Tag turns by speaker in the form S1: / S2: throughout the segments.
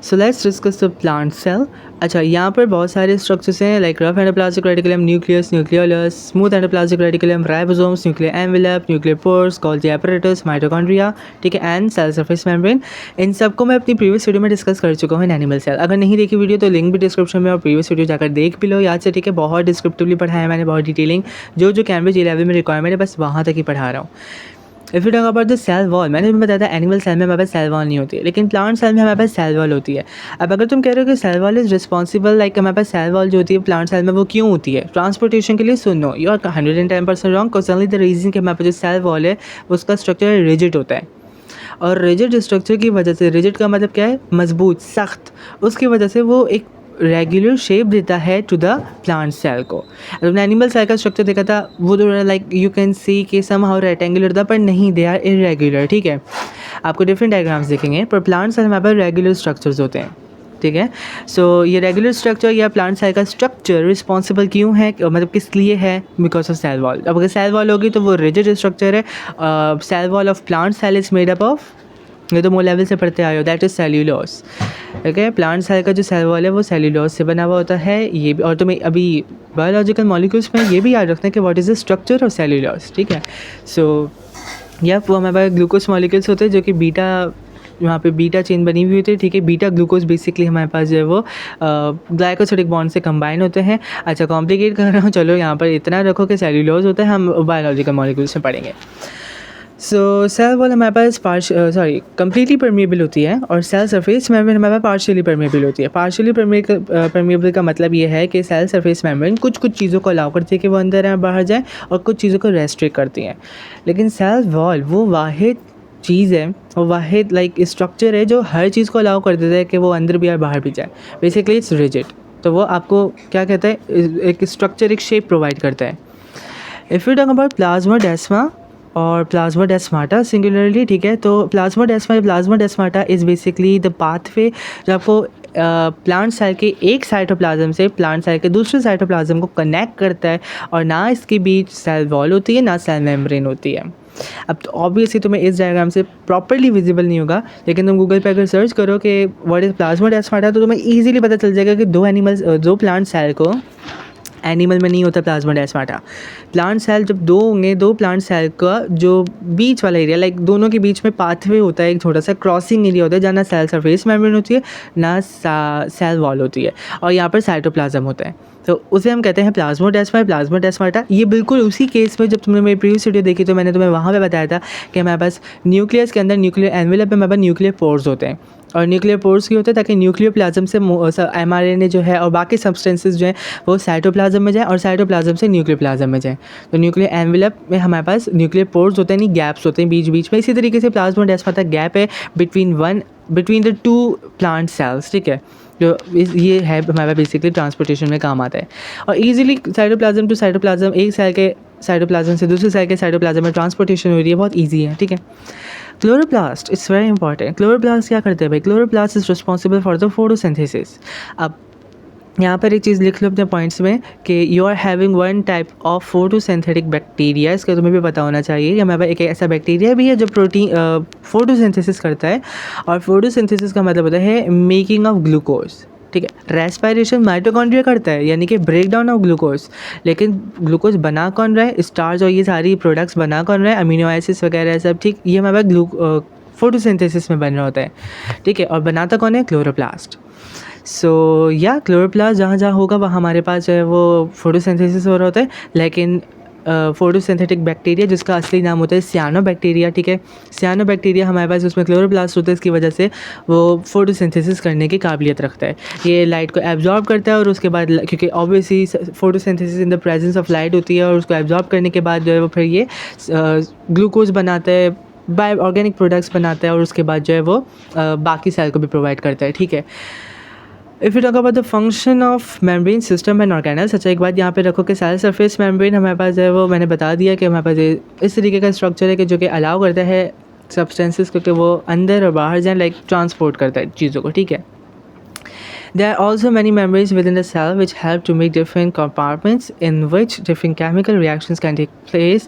S1: So let's discuss the plant cell. अच्छा, यहाँ पर बहुत सारे स्ट्रक्चर्स हैं like rough endoplasmic reticulum, nucleus, nucleolus, smooth endoplasmic reticulum, ribosomes, nuclear envelope, nuclear pores, Golgi apparatus, mitochondria, ठीक है, एंड सेल सरफेस मेम्ब्रेन। इन सबको मैं अपनी प्रीवियस वीडियो में डिस्कस कर चुका हूँ इन एनिमल सेल। अगर नहीं देखी वीडियो तो लिंक भी डिस्क्रिप्शन में और प्रीवियस वीडियो जाकर देख भी लो याद से, ठीक है। बहुत डिस्क्रिप्टिवली पढ़ाया है मैंने, बहुत डिटेलिंग, जो कैम्ब्रिज 11 में रिक्वायरमेंट है बस वहाँ तक ही पढ़ा रहा हूँ। If you talk about the cell wall, मैंने तुम्हें बताया था एनिमल सेल में हमारे पास सेल वॉल नहीं होती है, लेकिन प्लांट सेल में हमारे पास सेल वॉल होती है। अब अगर तुम कह रहे हो कि cell wall is responsible, like हमारे पास सेल वॉल जो होती है प्लांट सेल में वो क्यों होती है ट्रांसपोर्टेशन के लिए, सुनो you are 110% wrong. Because only the reason कि हमारे पास जो सेल वॉल है उसका स्ट्रक्चर रिजिड होता है, और रिजिड स्ट्रक्चर की वजह से, रिजिड का मतलब क्या है, मजबूत, सख्त, उसकी वजह से वो एक रेगुलर शेप देता है टू द प्लांट सेल को। तुमने एनिमल सेल का स्ट्रक्चर देखा था, वो तो लाइक यू कैन सी कि सम हाउ रेक्टेंगुलर था, पर नहीं, दे आर इरेगुलर, ठीक है। आपको डिफरेंट डायग्राम्स देखेंगे, पर प्लांट सेल में हमारे पास रेगुलर स्ट्रक्चर्स होते हैं, ठीक है। सो ये रेगुलर स्ट्रक्चर या प्लांट सेल का स्ट्रक्चर रिस्पॉन्सिबल क्यों है, मतलब किस लिए है, बिकॉज ऑफ सेल वॉल। अब अगर सेल वॉल होगी तो वो रिजिड स्ट्रक्चर है। Cell wall of plant cell is made up of, ये तो मो लेवल से पढ़ते आए हो, that is cellulose, okay. Plant cell का जो सेल वॉल है वो सेल्यूलोस से बना हुआ होता है। ये भी, और तुम्हें अभी बायोलॉजिकल मॉलिक्यूल्स में ये भी याद रखना है कि what is the structure of cellulose, ठीक है। सो वो हमारे पास ग्लूकोज मॉलिक्यूल्स होते हैं जो कि बीटा, वहाँ पे बीटा चेन बनी हुई होती है, ठीक है। बीटा ग्लूकोज बेसिकली हमारे पास जो है वो ग्लाइकोसिडिक बॉन्ड से कंबाइन होते हैं। अच्छा, कॉम्प्लिकेट कर रहा हूँ, चलो यहाँ पर इतना रखो कि सेल्यूलोज होता है, हम बायोलॉजिकल मॉलिक्यूल्स में पढ़ेंगे। सो सेल वॉल हमारे पास कम्प्लीटली परमेबल होती है, और सेल सरफेस मेम्ब्रेन हमारे पास पार्शियली परमेबल होती है। पार्शियली परमेबल का मतलब ये है कि सेल सरफेस मेम्ब्रेन कुछ चीज़ों को अलाउ करती है कि वो अंदर या बाहर जाए, और कुछ चीज़ों को रेस्ट्रिक्ट करती हैं। लेकिन सेल वॉल वो वाहिद चीज़ है, वो वाहिद लाइक स्ट्रक्चर है जो हर चीज़ को अलाउ कर देता है कि वो अंदर भी और बाहर भी जाए। बेसिकली इट्स रिजिड, तो वो आपको क्या कहता है, एक स्ट्रक्चर, एक शेप प्रोवाइड करता है। इफ़ यू टॉक अबाउट प्लाज्मोडेस्मा और प्लाज्मोडेस्माटा सिंगुलरली, ठीक है, तो plasmodesmata is basically the pathway जो आपको प्लांट सेल के एक साइटोप्लाज्म से प्लांट सेल के दूसरे साइटोप्लाज्म को कनेक्ट करता है, और ना इसके बीच सेल वॉल होती है ना सेल मेम्ब्रेन होती है। अब तो ऑब्वियसली तुम्हें इस डायग्राम से प्रॉपर्ली विजिबल नहीं होगा, लेकिन तुम गूगल पे अगर सर्च करो कि व्हाट इज़ प्लाज्मोडेस्माटा तो तुम्हें ईजिली पता चल जाएगा कि दो प्लांट सेल को, एनिमल में नहीं होता प्लाज्मोडेस्माटा। प्लांट सेल जब दो होंगे, दो प्लांट सेल का जो बीच वाला एरिया, लाइक दोनों के बीच में पाथवे होता है, एक छोटा सा क्रॉसिंग एरिया होता है जहाँ ना सेल सरफेस मेम्ब्रेन होती है ना सेल वॉल होती है, और यहाँ पर साइटोप्लाज्म होता है, तो उसे हम कहते हैं प्लाज्मोडेस्माटा। ये बिल्कुल उसी केस में जब तुमने मेरी प्रीवियस वीडियो देखी तो मैंने तुम्हें वहाँ पे बताया था कि हमारे पास न्यूक्लियस के अंदर, न्यूक्लियर एनवेलप में हमारे पास न्यूक्लियर पोर्स होते हैं, और न्यूक्लियर पोर्स क्यों होते हैं, ताकि न्यूक्लियर प्लाज्म से mRNA जो है और बाकी सब्सटेंसेस जो हैं वो साइटोप्लाज्म में जाए, और साइटोप्लाज्म से न्यूक्लियर प्लाज्म में जाए। तो न्यूक्लियर एनवेलप में हमारे पास न्यूक्लियर पोर्स होते हैं, नहीं गैप्स होते हैं बीच बीच में। इसी तरीके से प्लाज्मोडेस्माटा गैप है between the two plant cells, ठीक है, जो ये है हमारा बेसिकली ट्रांसपोर्टेशन में काम आता है। और ईजिली साइटोप्लाज्म टू साइटोप्लाज्म, एक सेल के साइटोप्लाज्म से दूसरे सेल के साइटोप्लाज्म में ट्रांसपोर्टेशन हो रही है, बहुत ईजी है, ठीक है। Chloroplast it's very important. Chloroplast क्या करते हैं भाई, chloroplast is responsible for the photosynthesis. अब यहाँ पर एक चीज़ लिख लो अपने पॉइंट्स में कि you are having one type of photosynthetic bacteria. इसका तुम्हें भी पता होना चाहिए कि हमारे पास एक ऐसा बैक्टीरिया भी है जो प्रोटीन फोटोसिंथेसिस करता है, और फोटोसिंथेसिस का मतलब होता है मेकिंग ऑफ ग्लूकोज, ठीक है। रेस्पिरेशन माइटोकॉन्ड्रिया करता है, यानी कि ब्रेक डाउन ऑफ ग्लूकोज, लेकिन ग्लूकोज बना कौन रहा है, स्टार्च और ये सारी प्रोडक्ट्स बना कौन रहा है, अमीनो एसिड्स वगैरह सब, ठीक, ये हमारे पास फोटोसिंथेसिस में बन रहा होता है, ठीक है। और बनाता कौन है, क्लोरोप्लास्ट। सो या क्लोरोप्लास्ट जहाँ जहाँ होगा वहाँ हमारे पास जो है वो फोटोसिंथेसिस हो रहा होता है, लेकिन फोटोसिंथेटिक बैक्टीरिया जिसका असली नाम होता है सियानोबैक्टीरिया, ठीक है। सियानोबैक्टीरिया हमारे पास उसमें क्लोरोप्लास्ट होता है, इसकी वजह से वो फोटोसिंथेसिस करने की काबिलियत रखता है। ये लाइट को एब्जॉर्ब करता है, और उसके बाद क्योंकि obviously photosynthesis in the presence of light होती है, और उसको एब्जॉर्ब करने के बाद जो है वो फिर ये ग्लूकोज बनाता है, बायो ऑर्गेनिक प्रोडक्ट्स बनाता है, और उसके बाद जो है वो बाकी सेल को भी प्रोवाइड करता है, ठीक है। If you talk about the function of membrane system and organelles, अच्छा एक बात यहाँ पे रखो कि सेल सरफेस मेम्ब्रेन हमारे पास है वो मैंने बता दिया कि हमारे पास इस तरीके का स्ट्रक्चर है कि जो कि अलाउ करता है सब्सटेंसेस को कि वो अंदर और बाहर जाए, लाइक ट्रांसपोर्ट करता है चीज़ों को, ठीक है। There are also many membranes within the cell which help to make different compartments in which different chemical reactions can take place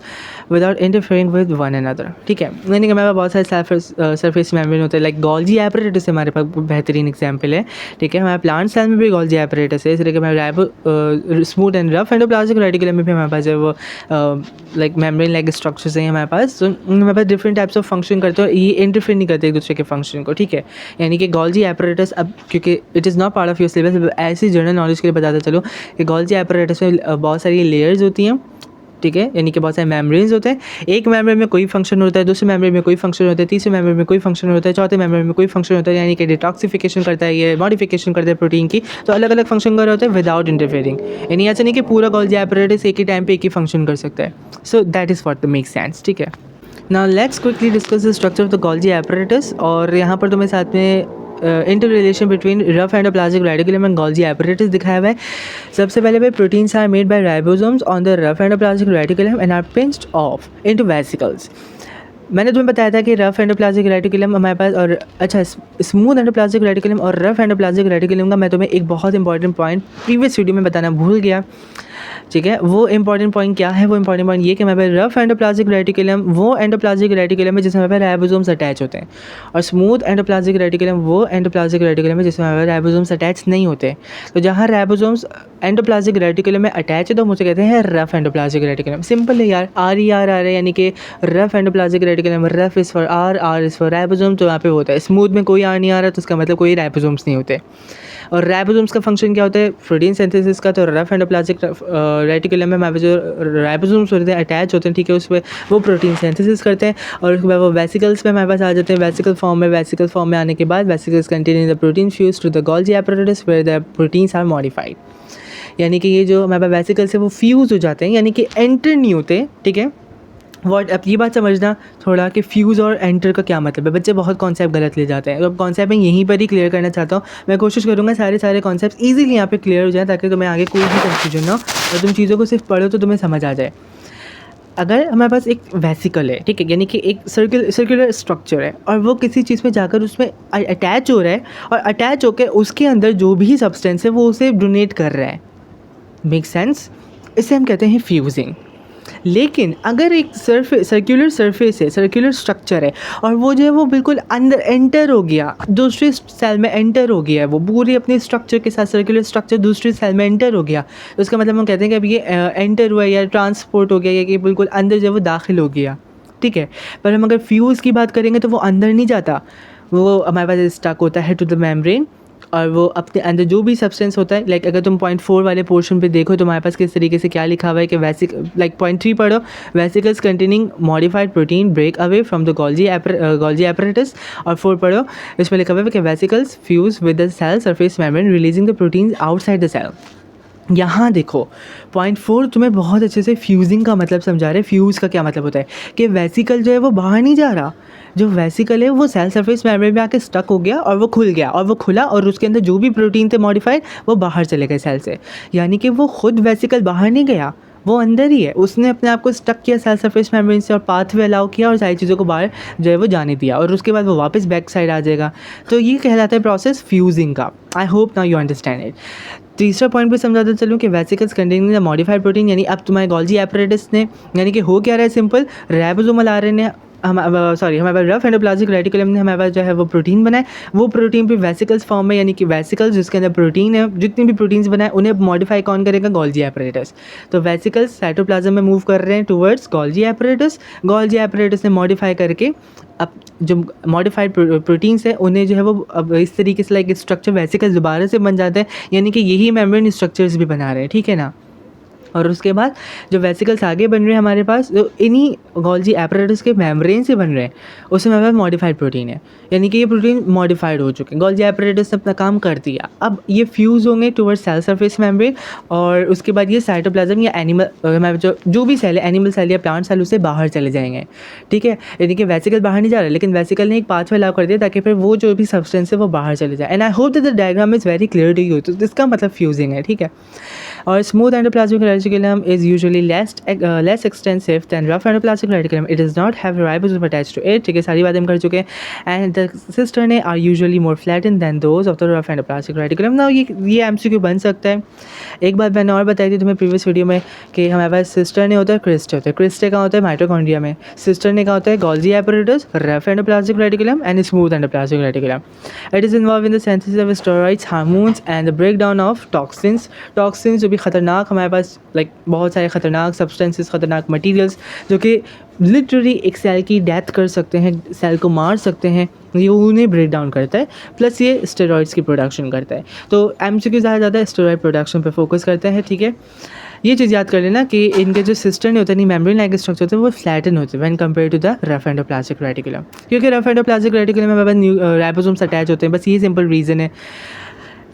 S1: without interfering with one another. ठीक है, यानी कि हमारे पास बहुत सारे सरफेस मेम्ब्रेन होते हैं, लाइक गोल्जी एपरेटस हमारे पास बेहतरीन एग्जाम्पल है. ठीक है, हमारे प्लांट सेल में भी गोल्जी एपरेटस है, इस तरह के हमारे smooth and rough endoplasmic reticulum में भी हमारे पास जो वो लाइक मेम्ब्रेन लाइक स्ट्रक्चर्स हैं हमारे पास. तो हमारे पास डिफरेंट टाइप्स ऑफ फंक्शन करते हैं और ये इंटरफेयर नहीं करते एक दूसरे के फंक्शन को. ठीक है, यानी कि गोल्जी एपरेटस, अब क्योंकि it is not part of your syllabus, ऐसी जनरल नॉलेज के लिए बताता चलो कि गोल्जी एपरेटस में बहुत सारी लेयर्स होती हैं. ठीक है, यानी कि बहुत सारे मेम्ब्रेन्स होते हैं. एक मेम्ब्रेन में कोई फंक्शन होता है, दूसरे मेम्ब्रेन में कोई फंक्शन होता है, तीसरे मेम्ब्रेन में कोई फंक्शन होता है, चौथे मेम्ब्रेन में कोई फंक्शन होता है. यानी कि डिटॉक्सिफिकेशन करता है, ये मॉडिफिकेशन करता है प्रोटीन की. तो अलग अलग फंक्शन कर रहे होते हैं विदाउट इंटरफेयरिंग. यानी ऐसा नहीं कि पूरा गोल्जी एपरेटस एक ही टाइम पे एक ही फंक्शन कर सकता है. So that is what make sense. ठीक है, now let's quickly discuss the structure of the Golgi apparatus. और यहाँ पर तुम्हें साथ में inter relation between rough endoplasmic reticulum and Golgi apparatus दिखाया हुआ है. सबसे पहले proteins are made by ribosomes on the rough endoplasmic reticulum and are pinched off into vesicles. मैंने तुम्हें बताया था कि रफ एंडोप्लाज्मिक रेटिकुलम हमारे पास, और अच्छा स्मूथ एंडोप्लाज्मिक रेटिकुलम और रफ एंडोप्लाज्मिक रेटिकुलम का मैं तुम्हें एक बहुत इंपॉर्टेंट पॉइंट प्रीवियस वीडियो में बताना भूल गया. ठीक है, वो इंपॉर्टेंट पॉइंट क्या है? वो इंपॉर्टेंट पॉइंट ये कि हमारे पास रफ एंडोप्लाज्मिक रेटिकुलम वो एंडोप्लाज्मिक रेटिकुलम है जिसमें हमारे पास राइबोसोम्स अटैच होते हैं, और स्मूथ एंडोप्लाज्मिक रेटिकुलम वो एंडोप्लाज्मिक रेटिकुलम है जिसमें हमारे पास राइबोसोम्स अटैच नहीं होते. तो जहाँ राइबोसोम्स एंडोप्लाज्मिक रेटिकुलम में अटैच है तो मुझे कहते हैं रफ एंडोप्लाज्मिक रेटिकुलम. सिंपल है यार, आर आ रहा है, यानी कि rough endoplasmic reticulum, rough is for R is for ribosome. तो यहाँ पे होता है स्मूथ में कोई आर नहीं आ रहा, तो उसका मतलब कोई राइबोसोम्स नहीं होते. और राइबोसोम्स का फंक्शन क्या होता है? प्रोटीन सिंथेसिस का. तो रफ एंडोप्लाज्मिक रेटिकुलम में हमारे जो राइबोसोम्स होते हैं अटैच होते हैं. ठीक है, उस पर वो प्रोटीन सिंथेसिस करते हैं और उसके बाद वो वेसिकल्स में हमारे पास आ जाते हैं. वेसिकल फॉर्म में आने के बाद vesicles containing the protein fuse to the Golgi apparatus where the proteins are modified. यानी कि ये जो हमारे पास वेसिकल्स है वो फ्यूज़ हो जाते हैं, यानी कि एंटर नहीं होते. ठीक है, वर्ड अब ये बात समझना थोड़ा कि फ्यूज़ और एंटर का क्या मतलब है. बच्चे बहुत कॉन्सेप्ट गलत ले जाते हैं, तो अब कॉन्सेप्ट मैं यहीं पर ही क्लियर करना चाहता हूँ. मैं कोशिश करूँगा सारे कॉन्सेप्ट ईजिली यहाँ पे क्लियर हो जाए ताकि तुम्हें आगे कोई भी कन्फ्यूजन ना हो और तुम चीज़ों को सिर्फ पढ़ो तो तुम्हें समझ आ जाए. अगर हमारे पास एक वेसिकल है, ठीक है, यानी कि एक सर्कुलर स्ट्रक्चर है और वो किसी चीज़ में जाकर उसमें अटैच हो रहा है और अटैच होकर उसके अंदर जो भी सब्सटेंस है वो उसे डोनेट कर रहा है. Make sense? इसे हम कहते हैं फ्यूजिंग. लेकिन अगर एक सर्कुलर सरफेस है, सर्कुलर स्ट्रक्चर है और वो जो है वो बिल्कुल अंदर एंटर हो गया, दूसरे सेल में एंटर हो गया है, वो पूरी अपने स्ट्रक्चर के साथ सर्कुलर स्ट्रक्चर दूसरे सेल में एंटर हो गया, तो उसका मतलब हम कहते हैं कि अब ये एंटर हुआ या ट्रांसपोर्ट हो गया या कि बिल्कुल अंदर जो है वो दाखिल हो गया. ठीक है, पर हम अगर फ्यूज़ की बात करेंगे तो वो अंदर नहीं जाता, वो हमारे पास स्टक होता है टू द मेम्ब्रेन और वो अपने अंदर जो भी सब्सटेंस होता है. लाइक अगर तुम पॉइंट 4 वाले पोर्शन पे देखो तो हमारे पास किस तरीके से क्या लिखा हुआ है कि लाइक पॉइंट 3 पढ़ो, vesicles containing modified protein break away from the Golgi apparatus. और 4 पढ़ो, इसमें लिखा हुआ है कि vesicles fuse with the cell surface membrane releasing the proteins outside the cell. यहाँ देखो पॉइंट 4 तुम्हें बहुत अच्छे से फ्यूजिंग का मतलब समझा रहे हैं. फ्यूज़ का क्या मतलब होता है कि वेसिकल जो है वो बाहर नहीं जा रहा, जो वेसिकल है वो सेल सरफेस मेम्ब्रेन में आके स्टक हो गया और वो खुल गया और वो खुला और उसके अंदर जो भी प्रोटीन थे मॉडिफाइड वो बाहर चले गए सेल से. यानी कि वो खुद वेसिकल बाहर नहीं गया, वो अंदर ही है, उसने अपने आप को स्टक किया सेल सरफेस मेम्ब्रेन से और पाथवे अलाउ किया और सारी चीज़ों को बाहर जो है वो जाने दिया और उसके बाद वो वापस बैक साइड आ जाएगा. तो ये कहलाता है प्रोसेस फ्यूजिंग का. I hope now you understand it. तीसरा पॉइंट भी समझाते चलूँ कि vesicles containing the modified protein, यानी अब तुम्हारे गोल्जी एपरेटस ने, यानी कि हो क्या रहा है सिंपल, राइबोसोमल आरएनए हमारे पास रफ एंडोप्लाज्मिक रेटिकुलम ने हमारे पास जो है वो प्रोटीन बनाए, वो प्रोटीन पे वेसिकल्स फॉर्म में, यानी कि वेसिकल्स जिसके अंदर प्रोटीन है, जितनी भी प्रोटीन्स बनाए उन्हें मॉडिफाई कौन करेगा? Golgi apparatus. तो वेसिकल्स साइटोप्लाज्म में मूव कर रहे हैं towards Golgi apparatus. Golgi apparatus ने मॉडिफाई करके अब जो मॉडिफाइड प्रोटीन्स है उन्हें जो है वो अब इस तरीके से लाइक स्ट्रक्चर वेसिकल्स दोबारा से बन जाते हैं, यानी कि यही मेम्ब्रेन स्ट्रक्चर्स भी बना रहे हैं. ठीक है ना. और उसके बाद जो वेसिकल्स आगे बन रहे हैं हमारे पास, जो इन्हीं गोल्जी एपरेटस के मेम्ब्रेन से बन रहे हैं, उसमें हमारे पास मॉडिफाइड प्रोटीन है, यानी कि ये प्रोटीन मॉडिफाइड हो चुके हैं. गोल्जी एपरेटस ने अपना काम कर दिया, अब ये फ्यूज़ होंगे टुवर्ड सेल सरफेस मेम्ब्रेन और उसके बाद ये साइटोप्लाज्म या एनिमल हमारे जो भी सेल है, एनिमल सेल या प्लांट सेल, उससे बाहर चले जाएंगे. ठीक है, यानी कि वेसिकल बाहर नहीं जा रहा, लेकिन वेसिकल ने एक पाथवे अलाउ कर दिया ताकि फिर वो जो भी सब्सटेंस है वो बाहर चले जाए. And I hope that the diagram is very clear to you. तो इसका मतलब फ्यूजिंग है. ठीक है, और smooth endoplasmic reticulum is usually less extensive than rough endoplasmic reticulum. It does not have ribosome attached to it. ठीक है, सारी बातें हम कर चुके हैं. And the cisternae are usually more flattened than those of the rough endoplasmic reticulum. Now ये MCQ बन सकता है. एक बात मैंने और बताई थी तुम्हें प्रीवियस वीडियो में कि हमारे पास सिस्टरने होता है, क्रिस्टे होता है. क्रिस्टे कहाँ होता है? माइटोकॉन्ड्रिया में. सिस्टरने कहाँ होता है? Golgi apparatus, rough endoplasmic reticulum and smooth endoplasmic reticulum. It is involve in the synthesis of steroids, hormones and the break down of toxins. Toxins जो भी खतरनाक हमारे पास बहुत सारे खतरनाक सब्सटेंसेस, खतरनाक मटीरियल्स जो कि लिटरली एक सेल की डेथ कर सकते हैं, सेल को मार सकते हैं, ये उन्हें ब्रेक डाउन करता है. प्लस ये स्टेरॉइड्स की प्रोडक्शन करता है. तो MCQ ज़्यादा स्टेरॉइड प्रोडक्शन पे फोकस करता है. ठीक है, ये चीज़ याद कर लेना कि इनके जो सिस्टर्न होते हैं, नहीं मेम्ब्रेन लाइक स्ट्रक्चर होते हैं, वो फ्लैटन होते हैं when compare to the rough endoplasmic reticulum. क्योंकि रफ एंडोप्लाज्मिक रेटिकुलम में राइबोसोम्स अटैच होते हैं. बस ये सिंपल रीज़न है.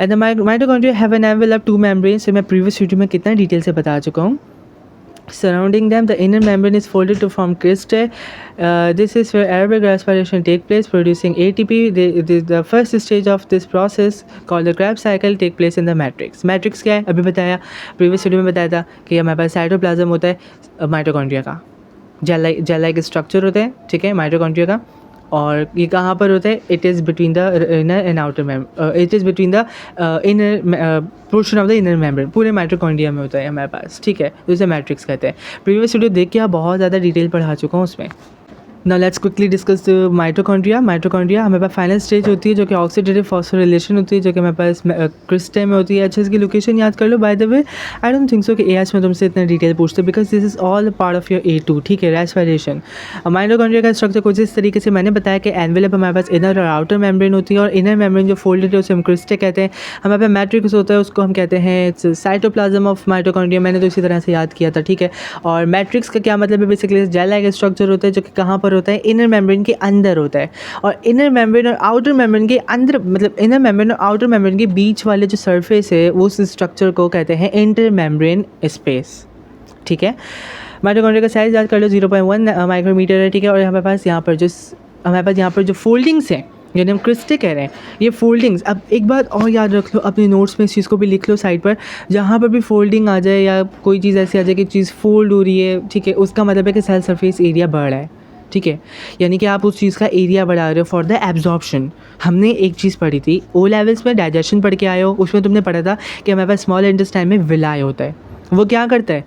S1: And the mitochondria have an envelope 2 membranes. से मैं प्रीवियस वीडियो में कितना डिटेल से बता चुका हूँ. Surrounding them, the inner membrane is folded to form cristae. This is where aerobic respiration takes place, producing ATP. The first stage of this process, called the Krebs cycle, take place in the matrix. Matrix क्या है? अभी बताया, previous video में बताया था कि हमारे पास cytoplasm होता है माइटोकॉन्ड्रिया का, जेल लाइक स्ट्रक्चर होता है. ठीक है, माइटोकॉन्ड्रिया का. और ये कहाँ पर होता है? It is between the inner and outer it is between the inner portion of the inner membrane. पूरे माइटोकॉन्ड्रिया में होता है हमारे पास. ठीक है, तो इसे मैट्रिक्स कहते हैं. प्रीवियस वीडियो देख के आप बहुत ज़्यादा डिटेल पढ़ा चुका हूँ उसमें. Now let's quickly discuss the mitochondria. Mitochondria हमारे पास फाइनल स्टेज होती है जो कि ऑक्सीडेटिव फॉस्फोरिलेशन होती है, जो कि हमारे पास क्रिस्टे में होती है. अच्छे इसकी लोकेशन याद कर लो. By the way, I don't think so कि AH में तुमसे इतना डिटेल पूछते, because this is all part of your A2. ठीक है, रेस्पिरेशन. माइटोकॉन्ड्रिया का स्ट्रक्चर कुछ इस तरीके से मैंने बताया कि एनवेलप हमारे पास इनर और आउटर मेम्ब्रेन होती है, और इनर मेम्ब्रेन जो फोल्डेड है उसे हम क्रिस्टे कहते हैं. हमारे पास मैट्रिक्स होता है, उसको हम कहते हैं साइटोप्लाज्म ऑफ माइटोकॉन्ड्रिया. मैंने तो इसी तरह से याद किया था. ठीक है, और मैट्रिक्स का क्या मतलब है? बेसिकली जेल लाइक स्ट्रक्चर होता है जो कि कहाँ पर होता है? इनर मेम्ब्रेन के अंदर होता है. और इनर मेम्ब्रेन और आउटर मेम्ब्रेन के अंदर, मतलब इनर मेम्ब्रेन और आउटर मेम्ब्रेन के बीच वाले जो सरफेस है वो उस स्ट्रक्चर को कहते हैं इंटर मेम्ब्रेन स्पेस. ठीक है, माइटोकॉन्ड्रिया का साइज याद कर लो, 0.1 माइक्रोमीटर है. ठीक है, और हमारे पास यहाँ पर जो फोल्डिंग्स हैं, यानी हम क्रिस्टे कह रहे हैं, ये फोल्डिंग्स. अब एक बात और याद रख लो, अपने नोट्स में इस चीज़ को भी लिख लो साइड पर. जहाँ पर भी फोल्डिंग आ जाए या कोई चीज़ ऐसी आ जाए कि चीज़ फोल्ड हो रही है, ठीक है, उसका मतलब है कि सेल सरफेस एरिया बढ़ रहा है. ठीक है, यानी कि आप उस चीज़ का एरिया बढ़ा रहे हो फॉर द एब्जॉर्प्शन. हमने एक चीज़ पढ़ी थी O लेवल्स में, डाइजेशन पढ़ के आए हो, उसमें तुमने पढ़ा था कि हमारे पास स्मॉल इंटेस्टाइन में विलाई होता है. वो क्या करता है?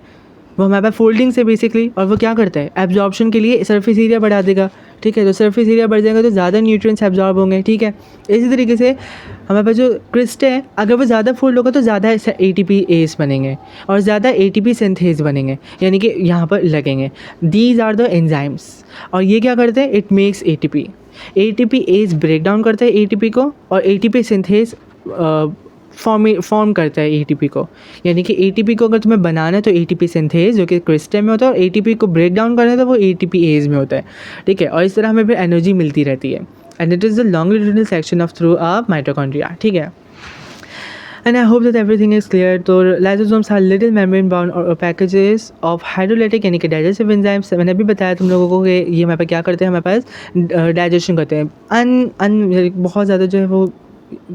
S1: वो हमारे पास फोल्डिंग से बेसिकली, और वो क्या करता है? एब्जॉर्प्शन के लिए सरफेस एरिया बढ़ा देगा. ठीक है, तो सरफेस एरिया बढ़ जाएगा तो ज़्यादा न्यूट्रिएंट्स एब्जॉर्ब होंगे. ठीक है, इसी तरीके से हमारे पास जो क्रिस्टे है, अगर वो ज़्यादा फोल्ड होगा तो ज़्यादा ATPase बनेंगे और ज़्यादा ATP सिंथेज बनेंगे, यानी कि यहाँ पर लगेंगे. These are the enzymes. और ये क्या करते हैं? It makes ATP. ATPase break down करता है ATP को, और ATP सिंथेज फॉर्म करता है ATP को. यानी कि ATP को अगर तुम्हें बनाना है तो ATP सिंथेज जो कि क्रिस्टे में होता है, और ATP को ब्रेक डाउन करना है तो वो ATPase में होता है. ठीक है, और इस तरह हमें फिर एनर्जी मिलती रहती है. And it is the longitudinal section of through a mitochondria. ठीक है, and I hope that everything is clear. तो lysosomes are little membrane bound or packages of hydrolytic यानी कि digestive enzymes. मैंने अभी बताया तुम लोगों को कि ये हमारे पास क्या करते हैं, हमारे पास डाइजेशन करते हैं. बहुत ज़्यादा जो है वो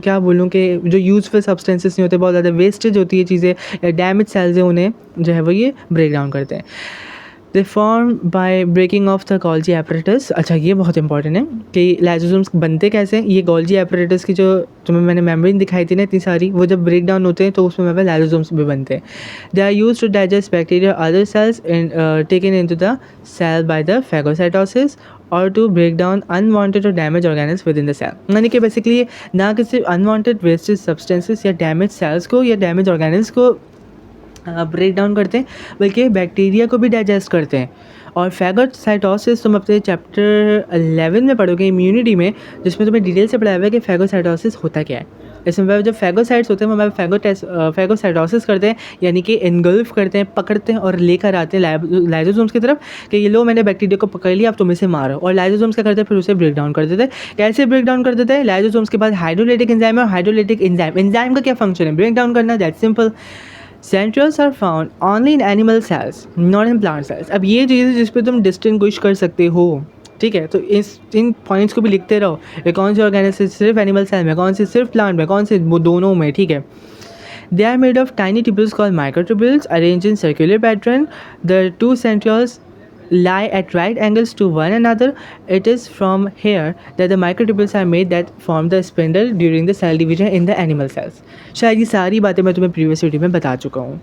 S1: क्या बोलूँ कि जो यूजफुल सब्सटेंसेस नहीं होते, बहुत ज़्यादा वेस्टेज होती है चीज़ें या डैमेज सेल्स हैं, उन्हें जो है वो ये ब्रेक डाउन करते हैं. They form by breaking off the Golgi apparatus. अच्छा, ये बहुत इंपॉर्टेंट है कि लाइसोसोम्स बनते कैसे. ये गोल्जी एपरेटस की जो तुम्हें मैंने मेम्ब्रेन दिखाई थी ना इतनी सारी, वो जब ब्रेक डाउन होते हैं तो उसमें हमारे लाइसोसोम्स भी बनते हैं. They are used to digest bacteria other cells taken into the cell by the phagocytosis और टू ब्रेक डाउन अनवांटेड और damage organelles within the cell. यानी कि बेसिकली ना कि सिर्फ अनवांटेड वेस्टेज सब्सटेंसेस या डैमेज सेल्स को या डैमेज ऑर्गेनिल्स को ब्रेक डाउन करते हैं, बल्कि बैक्टीरिया को भी डाइजेस्ट करते हैं. और फेगोसाइटोसिस तुम अपने चैप्टर 11 में पढ़ोगे इम्यूनिटी में, जिसमें तुम्हें डिटेल से पढ़ाया हुआ है कि फेगोसाइटोसिस होता क्या है. इसमें जब फेगोसाइट्स होते हैं वो हमारे फेगोसाइटोसिस करते हैं, यानी कि इनगल्फ करते हैं, पकड़ते हैं और लेकर आते हैं लाइसोसोम्स की तरफ कि ये लो मैंने बैक्टीरिया को पकड़ लिया, अब तुम इसे मारो. और लाइसोसोम्स क्या करते हैं? फिर उसे ब्रेक डाउन कर देते हैं. कैसे ब्रेक डाउन कर देते हैं? लाइसोसोम्स के पास हाइड्रोलाइटिक एंजाइम है, और हाइड्रोलाइटिक एंजाइम का क्या फंक्शन है? ब्रेक डाउन करना. That's simple. Centrioles are found only in animal cells, not in plant cells. अब ये चीज़ है जिस पे तुम डिस्टिंग्विश कर सकते हो. ठीक है, तो इन पॉइंट्स को भी लिखते रहो. ये कौन से ऑर्गेनिज्म सिर्फ एनिमल सेल में, कौन से सिर्फ प्लांट में, कौन से वो दोनों में. ठीक है, They are made of tiny tubules called microtubules arranged in circular pattern. The two centrioles lie at right angles to one another. It is from here that the microtubules are made that form the spindle during the cell division in the animal cells. शायद ये सारी बातें मैं तुम्हें previous video में बता चुका हूँ.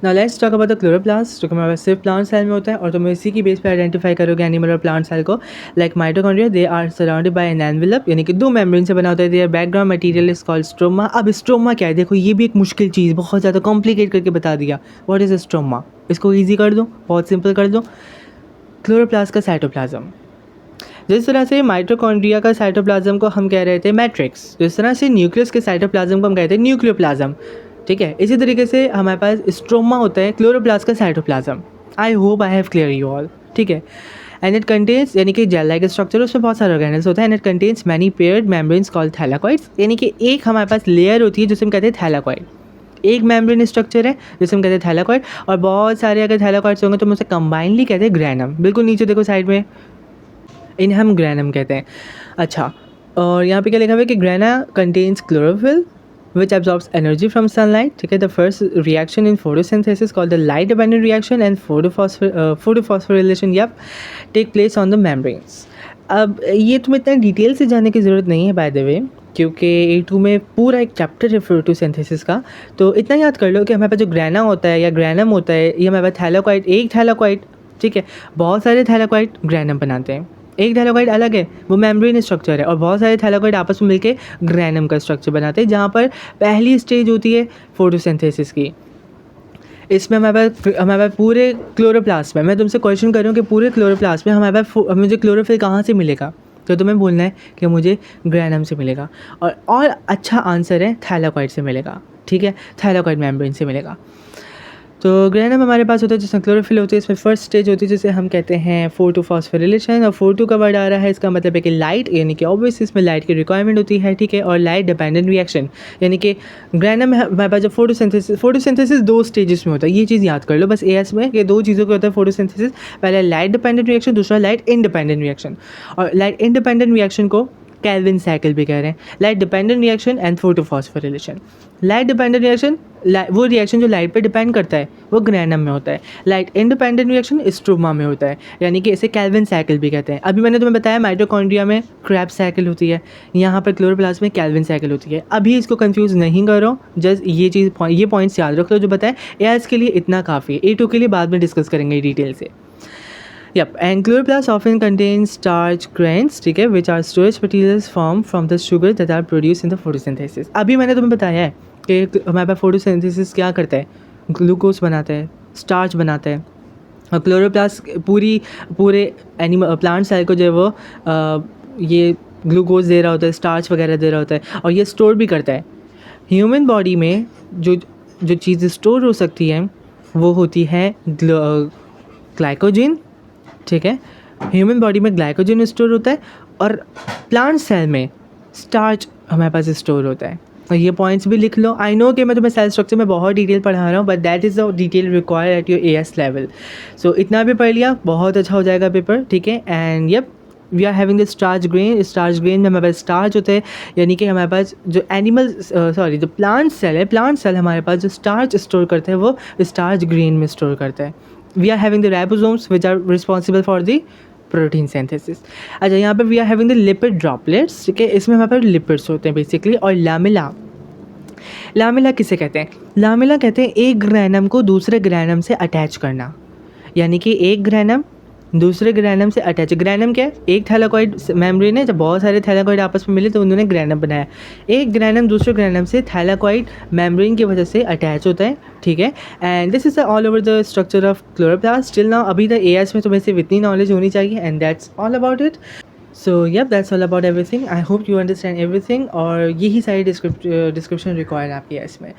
S1: Now let's talk about the chloroplast, जो कि हमारे पास सिर्फ प्लांट सेल में होता है और तुम इसी की बेस पे आइडेंटिफाई करोगे एनिमल और प्लांट सेल को. Like mitochondria, they are surrounded by an envelope, यानी कि दो मेम्ब्रेन से बना होता है. Their background material is called stroma. अब स्ट्रोमा क्या है, देखो ये भी एक मुश्किल चीज़, बहुत ज़्यादा कॉम्प्लिकेट करके बता दिया. What is stroma? इसको ईजी कर दो, बहुत सिंपल कर दो. क्लोरोप्लास्ट का साइटोप्लाज्म. जिस तरह से माइटोकॉन्ड्रिया का साइटोप्लाज्म को हम कह रहे थे मैट्रिक्स, जिस तरह से न्यूक्लियस के साइटोप्लाज्म को हम कहते हैं न्यूक्लियोप्लाज्म. ठीक है, इसी तरीके से हमारे पास स्ट्रोमा होता है क्लोरोप्लास्ट का cytoplasm. I hope I have clear you all. ठीक है, एंड इट कंटेन्स, यानी कि जेल लाइक स्ट्रक्चर, उसमें बहुत सारे ऑर्गेनल्स होता है. And it contains many paired membranes called thylakoids, यानी कि एक हमारे पास लेयर होती है जिसे हम कहते हैं थैलाकॉइड. एक मेम्ब्रेन स्ट्रक्चर है जिसे हम कहते हैं थैलाकॉइड, और बहुत सारे अगर थैलाकॉइड्स होंगे तो हम उसे कंबाइनली कहते हैं ग्रैनम. बिल्कुल नीचे देखो साइड में, इन्हें हम ग्रैनम कहते हैं. अच्छा, और यहाँ पे क्या लिखा हुआ है कि grana contains chlorophyll which absorbs energy from sunlight. ठीक है, the first reaction in photosynthesis called the light dependent reaction and photophosphorylation take place on the membranes. अब ये तुम्हें इतना डिटेल से जानने की ज़रूरत नहीं है बाय द वे, क्योंकि A2 में पूरा एक चैप्टर है फोटोसिंथेसिस का. तो इतना याद कर लो कि हमारे पास जो ग्रैना होता है या ग्रैनम होता है, ये हमारे पास थैलाकॉइड, एक थैलाकॉइड, ठीक है, बहुत सारे थैलाकॉइड ग्रैनम बनाते हैं. एक थैलाकॉइड अलग है, वो मेम्ब्रेन स्ट्रक्चर है, और बहुत सारे थैलाकॉइड आपस में मिलके ग्रैनम का स्ट्रक्चर बनाते हैं, जहाँ पर पहली स्टेज होती है फोटोसिंथेसिस की. इसमें हमारे पास पूरे क्लोरोप्लास्ट में, मैं तुमसे क्वेश्चन कर रहा हूँ कि पूरे क्लोरोप्लास्ट में हमारे पास मुझे क्लोरोफिल कहाँ से मिलेगा, तो तुम्हें बोलना है कि मुझे ग्रैनम से मिलेगा. और अच्छा आंसर है थैलाकॉइड से मिलेगा. ठीक है, थैलाकॉइड मेम्ब्रेन से मिलेगा. तो ग्रैनम हमारे पास होता है जिसमें क्लोरोफिल होती है. इसमें फर्स्ट स्टेज होती है जिसे हम कहते हैं फोटोफॉस्फोरिलेशन, और फोटो का वर्ड आ रहा है, इसका मतलब है कि लाइट, यानी कि ऑब्वियसली इसमें लाइट की रिक्वायरमेंट होती है. ठीक है, और लाइट डिपेंडेंट रिएक्शन, यानी कि ग्रैनम हमारे पास जो फोटोसिंथेसिस 2 स्टेजेस में होता है. ये चीज़ याद कर लो बस एएस में, कि 2 चीज़ों का होता है फोटोसिंथेसिस. पहले लाइट डिपेंडेंट रिएक्शन, दूसरा लाइट इंडिपेंडेंट रिएक्शन. और लाइट इंडिपेंडेंट रिएक्शन को कैल्विन साइकिल भी कह रहे हैं. Light dependent reaction and photophosphorylation. Light dependent reaction, वो रिएक्शन जो लाइट पे डिपेंड करता है वो ग्रैनम में होता है. लाइट इंडिपेंडेंट रिएक्शन स्ट्रोमा में होता है, यानी कि इसे कैल्विन साइकिल भी कहते हैं. अभी मैंने तुम्हें बताया माइटोकॉन्ड्रिया में क्रैब साइकिल होती है, यहाँ पर क्लोरोप्लास्ट में कैल्विन साइकिल होती है. अभी इसको कंफ्यूज नहीं करो, जस्ट ये पॉइंट्स याद रख लो जो बताएं. एआईएस के लिए इतना काफ़ी है, A2 के लिए बाद में डिस्कस करेंगे डिटेल से. And chloroplast often contains starch grains, ठीक है, which are storage materials formed from the sugar that are produced in the photosynthesis. अभी मैंने तुम्हें बताया है कि हमारे पास फोटोसिंथेसिस क्या करता है, ग्लूकोज बनाता है, स्टार्च बनाता है, और क्लोरोप्लास्ट पूरे एनिमल प्लांट सेल को जो है वो ये ग्लूकोज दे रहा होता है, स्टार्च वगैरह दे रहा होता है, और ये स्टोर भी करता है. ह्यूमन बॉडी में जो चीज़ स्टोर हो सकती है वो होती है ग्लाइकोजन. ठीक है, ह्यूमन बॉडी में ग्लाइकोजन स्टोर होता है, और प्लांट सेल में स्टार्च हमारे पास स्टोर होता है. और ये पॉइंट्स भी लिख लो. आई नो कि मैं तुम्हें सेल स्ट्रक्चर में बहुत डिटेल पढ़ा रहा हूँ, but that is the detail required at your AS level. So इतना भी पढ़ लिया, बहुत अच्छा हो जाएगा पेपर. ठीक है, and we are having the starch grain. Starch grain में हमारे पास स्टार्च होता है, यानी कि हमारे पास जो जो प्लांट सेल है, प्लांट सेल हमारे पास जो स्टार्च स्टोर करता है वो स्टार्च ग्रेन में स्टोर करता है. We are having the ribosomes which are responsible for the protein synthesis. अच्छा, यहाँ पर we are having the lipid droplets. ठीक है, इसमें हमारे पास लिपिड्स होते हैं बेसिकली. और लामेला किसे कहते हैं? लामेला कहते हैं एक ग्रैनम को दूसरे ग्रैनम से अटैच करना, यानी कि एक ग्रैनम दूसरे ग्रैनम से अटैच. ग्रैनम क्या है? एक थैलाकॉइड मेम्ब्रेन है, जब बहुत सारे थैलाकॉइड आपस में मिले तो उन्होंने ग्रैनम बनाया. एक ग्रैनम दूसरे ग्रैनम से थैलाकॉइड मेम्ब्रेन की वजह से अटैच होता है. ठीक है, and this is all over the structure of chloroplast. Till now अभी तक एएस में तुम्हें सिर्फ इतनी नॉलेज होनी चाहिए, and that's all about it. So that's all about everything. I hope you understand everything, और यही सारी डिस्क्रिप्शन रिक्वायर्ड आपकी एएस में.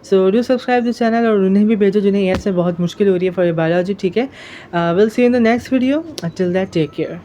S1: So do subscribe this channel, और उन्हें भी भेजो जिन्हें एएस में बहुत मुश्किल हो रही है फॉर बायोलॉजी. ठीक है, will see in the next video. Till that take care.